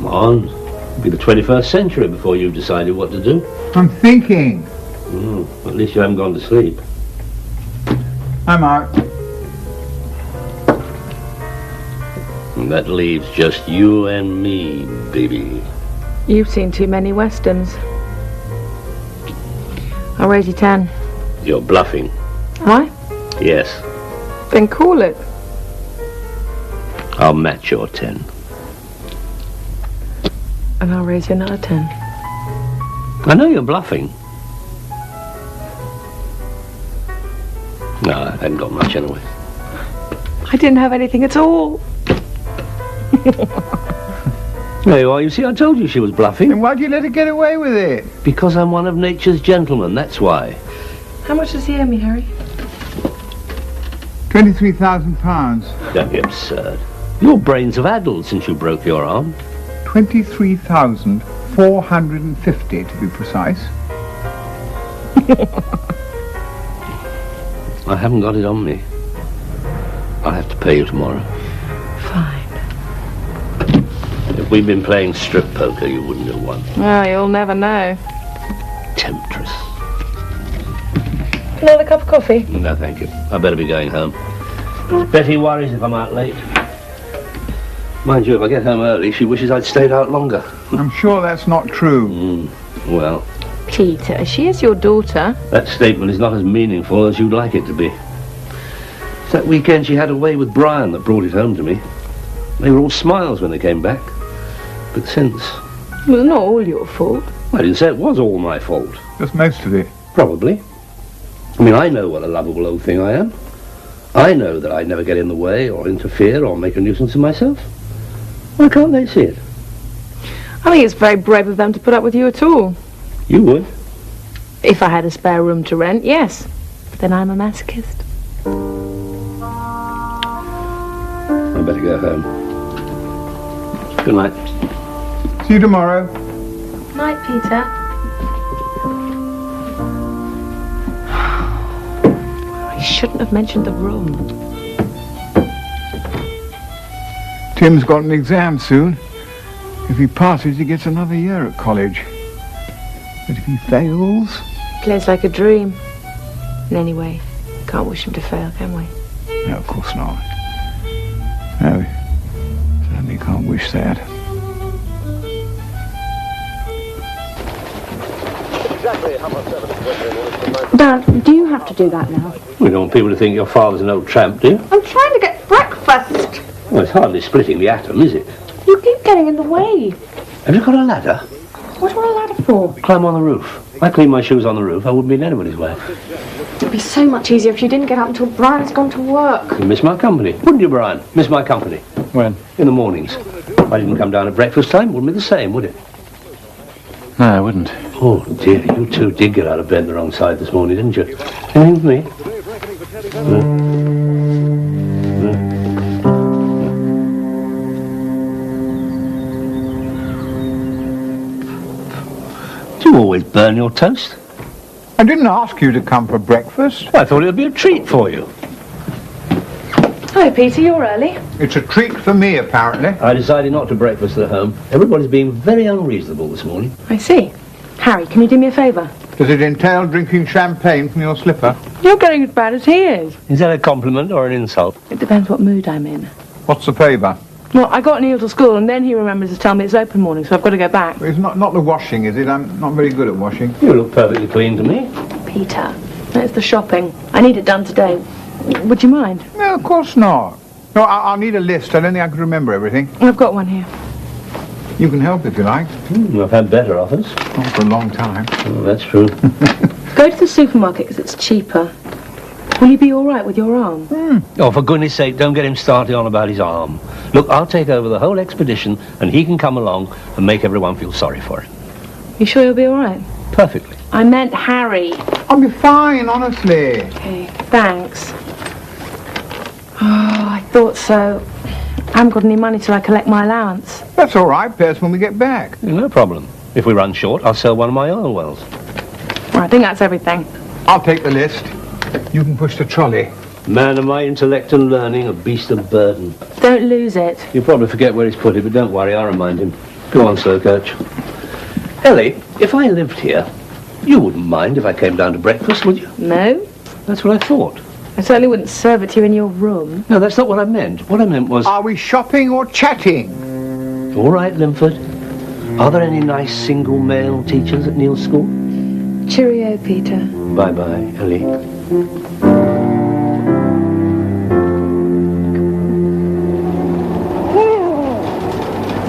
on. It'll be the 21st century before you've decided what to do. I'm thinking. At least you haven't gone to sleep. I'm out. And that leaves just you and me, baby. You've seen too many westerns. I'll raise you 10. You're bluffing. Am I? Yes. Then call it. I'll match your 10. And I'll raise you another 10. I know you're bluffing. No, I haven't got much anyway. I didn't have anything at all. There you are. You see, I told you she was bluffing. Then why'd you let her get away with it? Because I'm one of nature's gentlemen, that's why. How much does he owe me, Harry? £23,000. Don't be absurd. Your brains have addled since you broke your arm. 23,450 to be precise. I haven't got it on me. I'll have to pay you tomorrow. Fine. If we'd been playing strip poker, you wouldn't have won. Well, you'll never know. Temptress. Another cup of coffee? No, thank you. I better be going home. Betty worries if I'm out late. Mind you, if I get home early, she wishes I'd stayed out longer. I'm sure that's not true. Well, Peter, she is your daughter. that statement is not as meaningful as you'd like it to be. It's that weekend she had away with Brian that brought it home to me. They were all smiles when they came back. But since... Well, not all your fault. I didn't say it was all my fault. Just most of it. Probably. I mean, I know what a lovable old thing I am. I know that I never get in the way or interfere or make a nuisance of myself. Why can't they see it? I think it's very brave of them to put up with you at all. You would. If I had a spare room to rent, yes. But then I'm a masochist. I better go home. Good night. See you tomorrow. Night, Peter. I shouldn't have mentioned the room. Tim's got an exam soon. If he passes, he gets another year at college. But if he fails... Plays like a dream. And anyway, can't wish him to fail, can we? No, of course not. No, certainly can't wish that. Dad, do you have to do that now? We don't want people to think your father's an old tramp, do you? I'm trying to get breakfast. Well, it's hardly splitting the atom, is it? You keep getting in the way. Have you got a ladder? What do I ladder for? Climb on the roof. I clean my shoes on the roof. I wouldn't be in anybody's way. It'd be so much easier if you didn't get up until Brian's gone to work. You miss my company. Wouldn't you, Brian? Miss my company. When? In the mornings. If I didn't come down at breakfast time, it wouldn't be the same, would it? No, I wouldn't. Oh, dear, you two did get out of bed the wrong side this morning, didn't you? Anything with me? Do you always burn your toast? I didn't ask you to come for breakfast. I thought it would be a treat for you. Hi, Peter, you're early. It's a treat for me, apparently. I decided not to breakfast at home. Everybody's being very unreasonable this morning. I see. Harry, can you do me a favour? Does it entail drinking champagne from your slipper? You're getting as bad as he is. Is that a compliment or an insult? It depends what mood I'm in. What's the favour? Well, I got Neil to school and then he remembers to tell me it's open morning, so I've got to go back. It's not the washing, is it? I'm not very good at washing. You look perfectly clean to me. Peter, it's the shopping. I need it done today. Would you mind? No, of course not. No, I'll need a list. I don't think I can remember everything. I've got one here. You can help if you like. I've had better offers. Not for a long time. Oh, that's true. Go to the supermarket because it's cheaper. Will you be all right with your arm? Oh, for goodness sake, don't get him started on about his arm. Look, I'll take over the whole expedition and he can come along and make everyone feel sorry for it. You sure you'll be all right? Perfectly. I meant Harry. I'll be fine, honestly. Okay, thanks. Oh, I thought so. I haven't got any money till I collect my allowance. That's all right, Pearson, when we get back. No problem. If we run short, I'll sell one of my oil wells. Well, I think that's everything. I'll take the list. You can push the trolley. Man of my intellect and learning, a beast of burden. Don't lose it. You'll probably forget where he's put it, but don't worry, I'll remind him. Go on, Slow Coach. Ellie, if I lived here, you wouldn't mind if I came down to breakfast, would you? No. That's what I thought. I certainly wouldn't serve it to you in your room. No, that's not what I meant. What I meant was... Are we shopping or chatting? All right, Linford. Are there any nice single male teachers at Neil's school? Cheerio, Peter. Bye-bye, Ellie. Are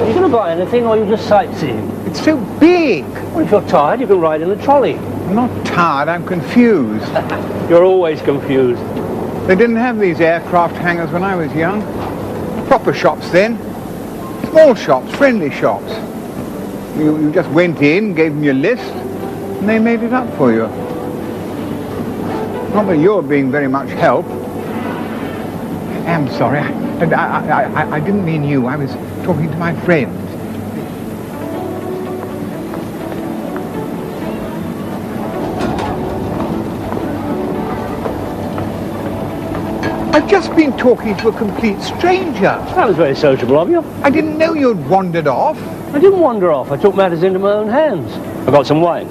you going to buy anything, or are you just sightseeing? It's so big. Well, if you're tired, you can ride in the trolley. I'm not tired, I'm confused. You're always confused. They didn't have these aircraft hangars when I was young. Proper shops then. Small shops, friendly shops. You just went in, gave them your list, and they made it up for you. Not that you're being very much help. I'm sorry, I didn't mean you. I was talking to my friend. I've just been talking to a complete stranger. That was very sociable of you. I didn't know you'd wandered off. I didn't wander off. I took matters into my own hands. I got some wine.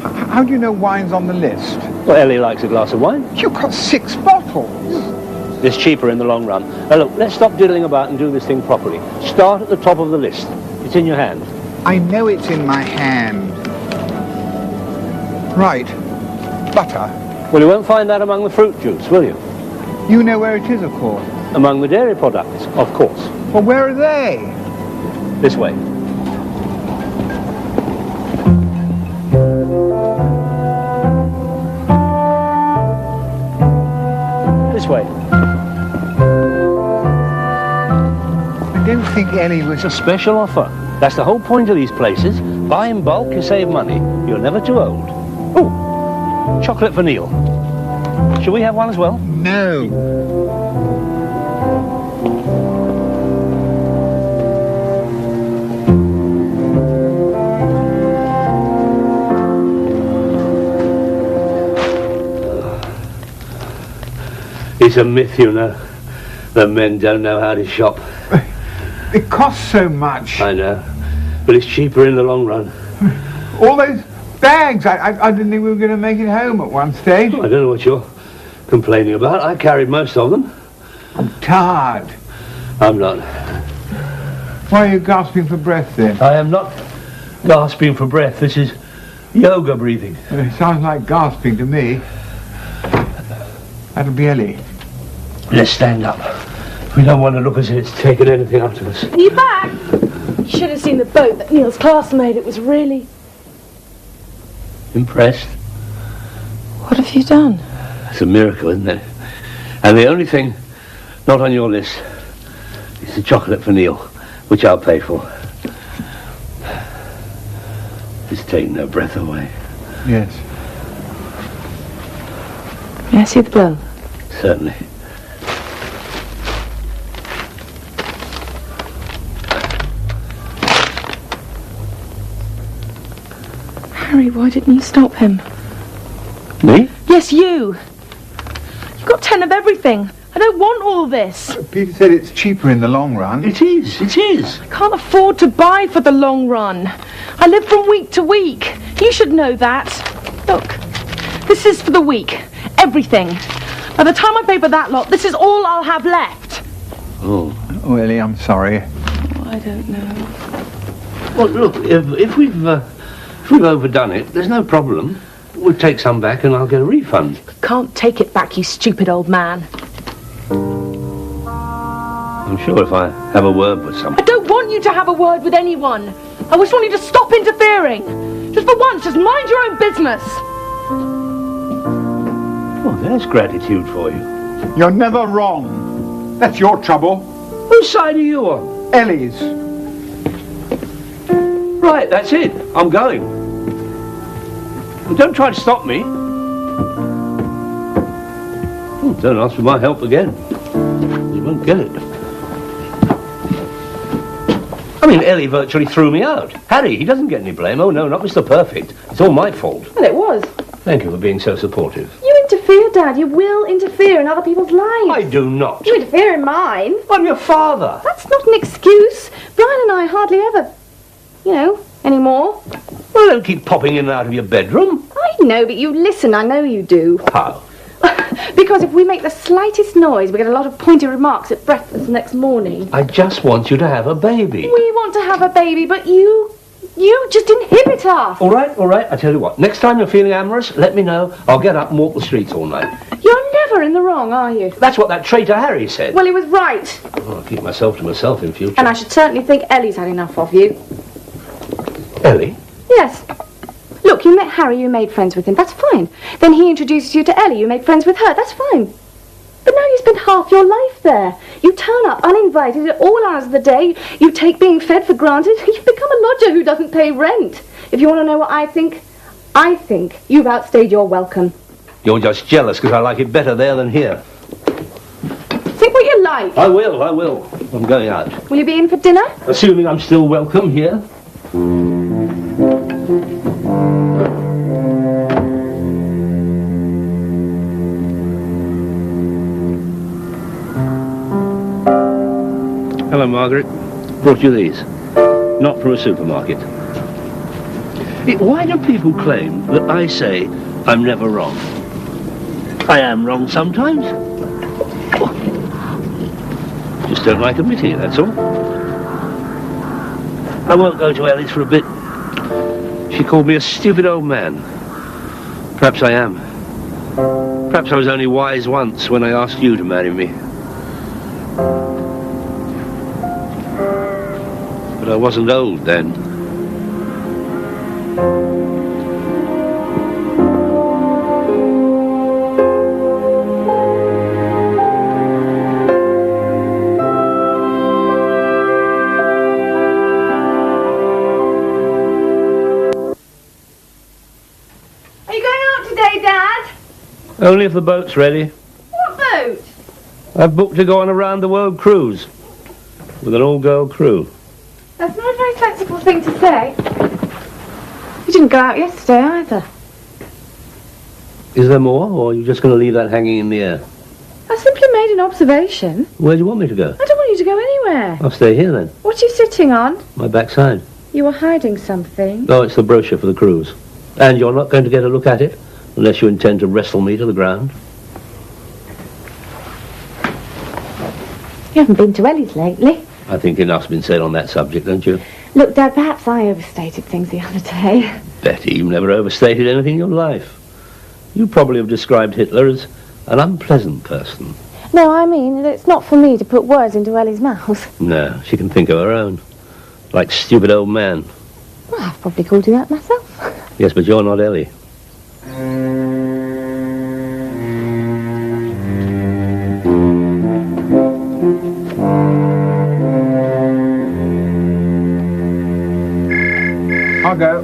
How do you know wine's on the list? Well, Ellie likes a glass of wine. You've got 6 bottles. It's cheaper in the long run. Now look, let's stop diddling about and do this thing properly. Start at the top of the list. It's in your hand. I know it's in my hand. Right. Butter. Well, you won't find that among the fruit juice, will you? You know where it is, of course. Among the dairy products, of course. Well, where are they? This way. This way. I don't think Ellie was... It's a special offer. That's the whole point of these places. Buy in bulk, you save money. You're never too old. Oh, chocolate for Neil. Shall we have one as well? No. It's a myth, you know, that men don't know how to shop. It costs so much. I know, but it's cheaper in the long run. All those bags. I didn't think we were going to make it home at one stage. I don't know what you're complaining about. I carried most of them. I'm tired. I'm not. Why are you gasping for breath then? I am not gasping for breath. This is yoga breathing. It sounds like gasping to me. That'll be Ellie. Let's stand up. We don't want to look as if it's taken anything out of us. Are you back? You should have seen the boat that Neil's class made. It was really... Impressed? What have you done? It's a miracle, isn't it? And the only thing not on your list is the chocolate for Neil, which I'll pay for. It's taking her breath away. Yes. May I see the bill? Certainly. Harry, why didn't you stop him? Me? Yes, you. You've got 10 of everything. I don't want all this. Peter said it's cheaper in the long run. It is, it is. I can't afford to buy for the long run. I live from week to week. You should know that. Look, this is for the week. Everything. By the time I pay for that lot, this is all I'll have left. Oh. Oh, Ellie, I'm sorry. Oh, I don't know. Well, look, if we've overdone it, there's no problem. We'll take some back and I'll get a refund. Can't take it back, you stupid old man. I'm sure if I have a word with someone... I don't want you to have a word with anyone. I just want you to stop interfering. Just for once, just mind your own business. Well, there's gratitude for you. You're never wrong. That's your trouble. Whose side are you on? Ellie's. Right, that's it. I'm going. Well, don't try to stop me. Oh, don't ask for my help again. You won't get it. I mean, Ellie virtually threw me out. Harry, he doesn't get any blame. Oh, no, not Mr. Perfect. It's all my fault. Well, it was. Thank you for being so supportive. You interfere, Dad. You will interfere in other people's lives. I do not. You interfere in mine. I'm your father. That's not an excuse. Brian and I hardly ever... you know, anymore. Well, don't keep popping in and out of your bedroom. I know, but you listen, I know you do. How? Because if we make the slightest noise, we get a lot of pointed remarks at breakfast next morning. I just want you to have a baby. We want to have a baby, but you just inhibit us. All right. I tell you what, next time you're feeling amorous, let me know. I'll get up and walk the streets all night. You're never in the wrong, are you? That's what that traitor Harry said. Well, he was right. Oh, I'll keep myself to myself in future. And I should certainly think Ellie's had enough of you. Ellie? Yes. Look, you met Harry, you made friends with him, that's fine. Then he introduces you to Ellie, you make friends with her, that's fine. But now you spend half your life there. You turn up uninvited at all hours of the day. You take being fed for granted. You've become a lodger who doesn't pay rent. If you want to know what I think you've outstayed your welcome. You're just jealous because I like it better there than here. Think what you like. I will. I'm going out. Will you be in for dinner? Assuming I'm still welcome here. Hello, Margaret. Brought you these. Not from a supermarket. Why do people claim that I say I'm never wrong? I am wrong sometimes. Just don't like admitting it, that's all. I won't go to Ellie's for a bit. She called me a stupid old man. Perhaps I am. Perhaps I was only wise once when I asked you to marry me. But I wasn't old then. Are you going out today, Dad? Only if the boat's ready. What boat? I've booked to go on a round-the-world cruise with an all-girl crew. That's not a very sensible thing to say. You didn't go out yesterday either. Is there more, or are you just going to leave that hanging in the air? I simply made an observation. Where do you want me to go? I don't want you to go anywhere. I'll stay here then. What are you sitting on? My backside. You were hiding something. No, it's the brochure for the cruise. And you're not going to get a look at it unless you intend to wrestle me to the ground. You haven't been to Ellie's lately. I think enough's been said on that subject, don't you? Look, Dad, perhaps I overstated things the other day. Betty, you've never overstated anything in your life. You probably have described Hitler as an unpleasant person. No, I mean, it's not for me to put words into Ellie's mouth. No, she can think of her own. Like stupid old man. Well, I've probably called you that myself. Yes, but you're not Ellie. I'll go.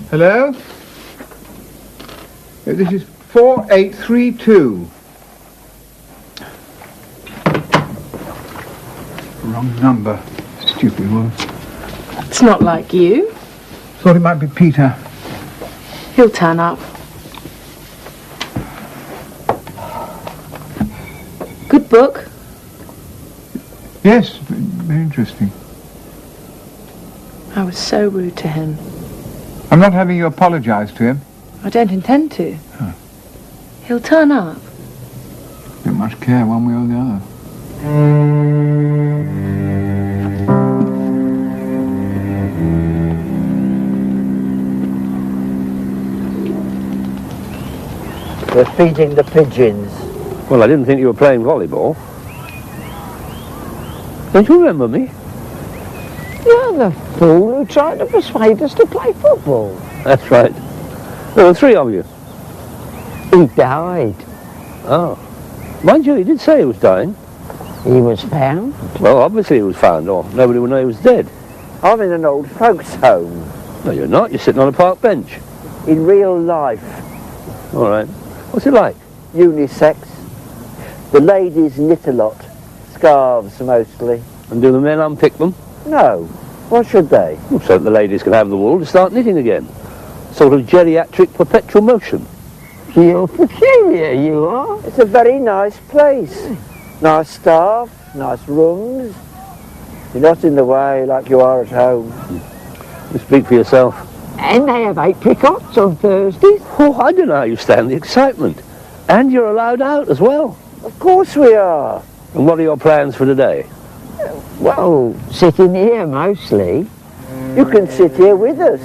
Hello? This is 4832. Wrong number. Stupid woman. It's not like you. Thought it might be Peter. He'll turn up. Good book. Yes, very interesting. I was so rude to him. I'm not having you apologise to him. I don't intend to. Huh. He'll turn up. Don't much care one way or the other. We're feeding the pigeons. Well, I didn't think you were playing volleyball. Don't you remember me? You're the fool who tried to persuade us to play football. That's right. There were three of you. He died. Oh. Mind you, he did say he was dying. He was found. Well, obviously he was found, or nobody would know he was dead. I'm in an old folks' home. No, you're not. You're sitting on a park bench. In real life. All right. What's it like? Unisex. The ladies knit a lot. Scarves mostly. And do the men unpick them? No. What should they? Well, so that the ladies can have the wool to start knitting again. Sort of geriatric perpetual motion. You're peculiar, you are. It's a very nice place. Nice staff, nice rooms, You're not in the way like you are at home. You speak for yourself. And they have apricots on Thursdays. Oh, I don't know how you stand the excitement. And you're allowed out as well. Of course we are. And what are your plans for today? Well, sitting here mostly. You can sit here with us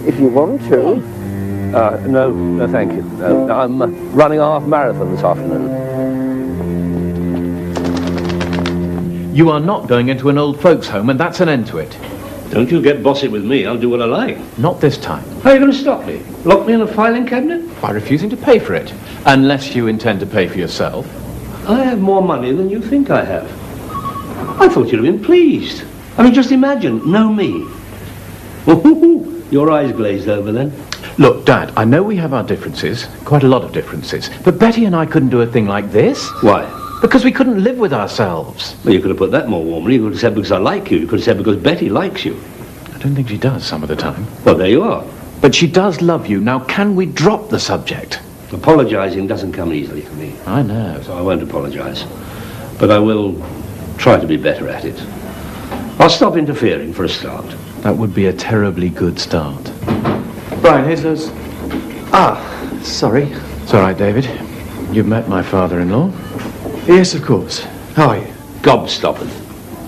if you want to. No, thank you. No, I'm running a half marathon this afternoon. You are not going into an old folks' home, and that's an end to it. Don't you get bossy with me. I'll do what I like. Not this time. How are you going to stop me? Lock me in a filing cabinet? By refusing to pay for it. Unless you intend to pay for yourself. I have more money than you think I have. I thought you'd have been pleased. I mean, just imagine, no me. Your eyes glazed over then. Look, Dad, I know we have our differences, quite a lot of differences, but Betty and I couldn't do a thing like this. Why? Because we couldn't live with ourselves. Well, you could have put that more warmly. You could have said because I like you. You could have said because Betty likes you. I don't think she does some of the time. Well, there you are. But she does love you. Now, can we drop the subject? Apologising doesn't come easily for me. I know. So I won't apologise. But I will try to be better at it. I'll stop interfering for a start. That would be a terribly good start. Brian, here's those... Ah, sorry. It's all right, David. You've met my father-in-law. Yes, of course. How are you? Gobstoppered.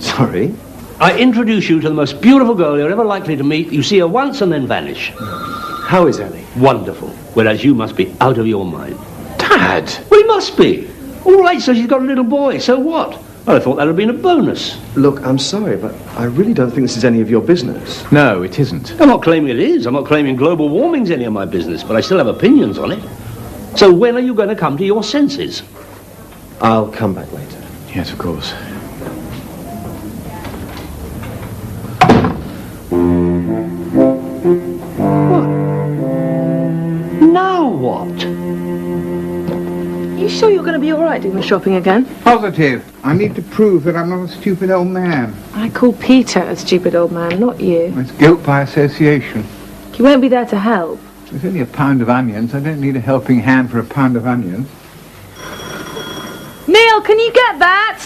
Sorry? I introduce you to the most beautiful girl you're ever likely to meet. You see her once and then vanish. How is Ellie? Wonderful. Whereas you must be out of your mind. Dad! Well, he must be. All right, so she's got a little boy. So what? Well, I thought that would have been a bonus. Look, I'm sorry, but I really don't think this is any of your business. No, it isn't. I'm not claiming it is. I'm not claiming global warming's any of my business, but I still have opinions on it. So when are you going to come to your senses? I'll come back later. Yes, of course. Now what? You sure you're going to be all right doing the shopping again? Positive. I need to prove that I'm not a stupid old man. I call Peter a stupid old man, not you. It's guilt by association. He won't be there to help. There's only a pound of onions. I don't need a helping hand for a pound of onions. Neil, can you get that?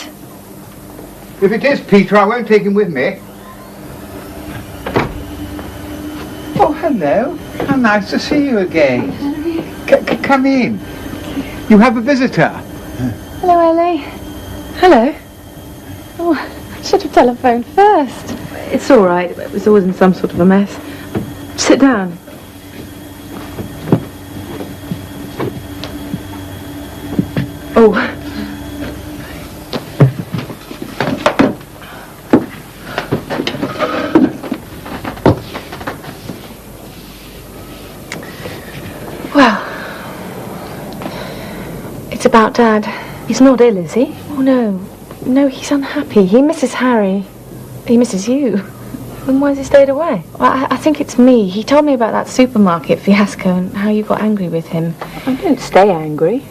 If it is Peter, I won't take him with me. Oh, hello. How nice to see you again. Come in. You have a visitor. Hello, Ellie. Hello. Oh, I should have telephoned first. It's all right. It was always in some sort of a mess. Sit down. Oh. Well, it's about Dad. He's not ill, is he? Oh, no. No, he's unhappy. He misses Harry. He misses you. Then why has he stayed away? Well, I think it's me. He told me about that supermarket fiasco and how you got angry with him. I don't stay angry.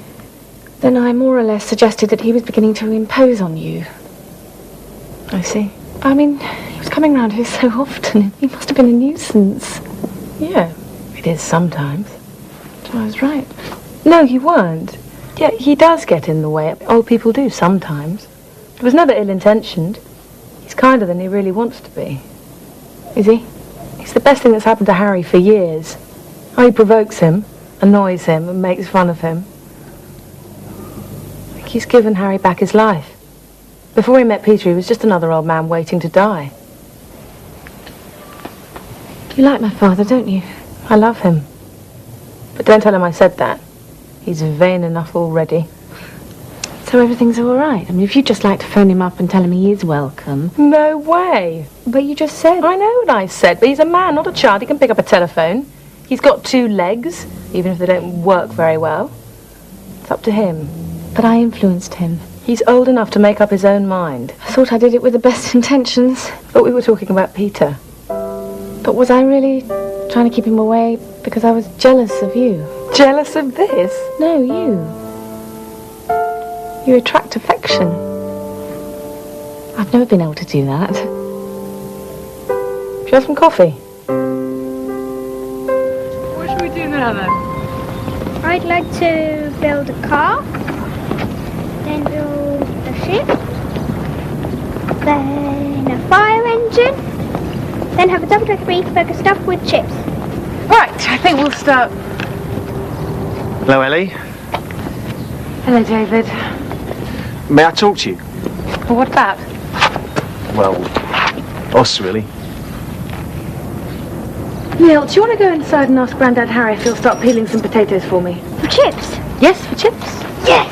Then I more or less suggested that he was beginning to impose on you. I see. I mean, he was coming round here so often. He must have been a nuisance. Yeah, it is sometimes. So I was right. No, you weren't. Yeah, he does get in the way. Old people do sometimes. It was never ill-intentioned. He's kinder than he really wants to be. Is he? It's the best thing that's happened to Harry for years. How he provokes him, annoys him, and makes fun of him. I think he's given Harry back his life. Before he met Peter, he was just another old man waiting to die. You like my father, don't you? I love him. But don't tell him I said that. He's vain enough already. So everything's all right? I mean, if you'd just like to phone him up and tell him he is welcome. No way. But you just said... I know what I said, but he's a man, not a child. He can pick up a telephone. He's got 2 legs, even if they don't work very well. It's up to him. But I influenced him. He's old enough to make up his own mind. I thought I did it with the best intentions. But we were talking about Peter. But was I really trying to keep him away because I was jealous of you? Jealous of this? No, you. You attract affection. I've never been able to do that. Do you have some coffee? What should we do now, then? I'd like to build a car, then build a ship, then a fire engine, then have a double decker beef burger stuffed with chips. Right, I think we'll start. Hello, Ellie. Hello, David. May I talk to you? Well, what about? Well, us, really. Neil, do you want to go inside and ask Grandad Harry if he'll start peeling some potatoes for me? For chips? Yes, for chips. Yes!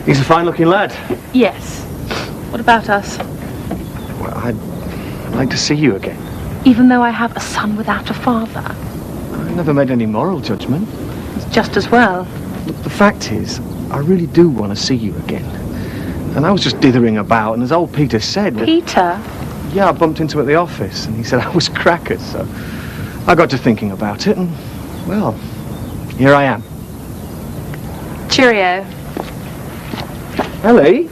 He's a fine-looking lad. Yes. What about us? Well, I'd like to see you again. Even though I have a son without a father. I never made any moral judgment. It's just as well. Look, the fact is, I really do want to see you again. And I was just dithering about, and as old Peter said... Peter? Yeah, I bumped into him at the office, and he said I was crackers, so I got to thinking about it, and, well, here I am. Cheerio. Ellie?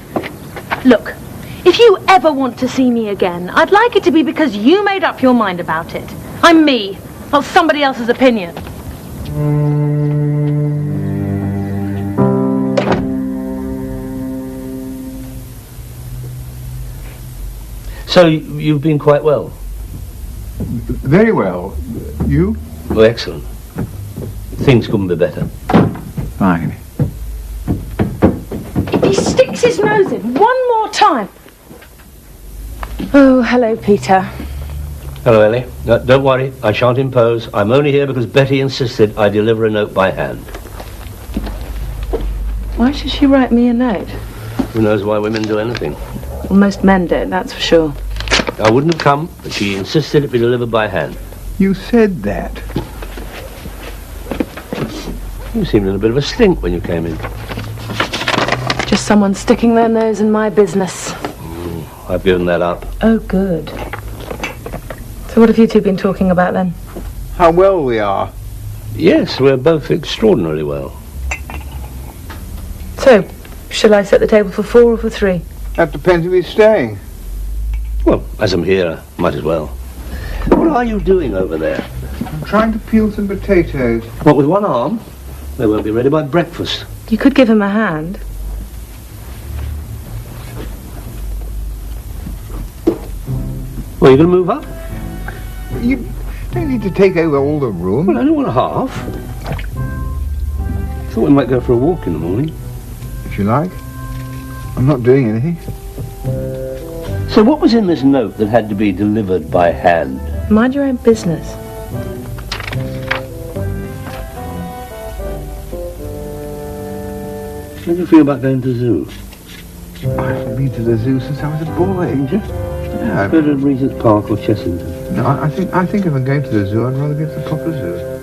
Look, if you ever want to see me again, I'd like it to be because you made up your mind about it. I'm me, not somebody else's opinion. So, you've been quite well? Very well. You? Oh, excellent. Things couldn't be better. Fine. If he sticks his nose in one more time. Oh, hello, Peter. Hello, Ellie. No, don't worry, I shan't impose. I'm only here because Betty insisted I deliver a note by hand. Why should she write me a note? Who knows why women do anything? Well, most men don't, that's for sure. I wouldn't have come, but she insisted it be delivered by hand. You said that. You seemed in a bit of a stink when you came in. Just someone sticking their nose in my business. I've given that up. Oh, good. So what have you two been talking about then? How well we are. Yes, we're both extraordinarily well. So, shall I set the table for 4 or for 3? That depends if he's staying. Well, as I'm here, I might as well. What are you doing over there? I'm trying to peel some potatoes. What, with one arm? They won't be ready by breakfast. You could give him a hand. Well, you going to move up? You don't need to take over all the room. Well, I don't want a half. Thought we might go for a walk in the morning. If you like. I'm not doing anything. So what was in this note that had to be delivered by hand? Mind your own business. How do you feel about going to the zoo? I've been to the zoo since I was a boy. Did you? Yeah, Go to Regent's Park or Chessington? no, I think if I'm going to the zoo, I'd rather go to the proper zoo.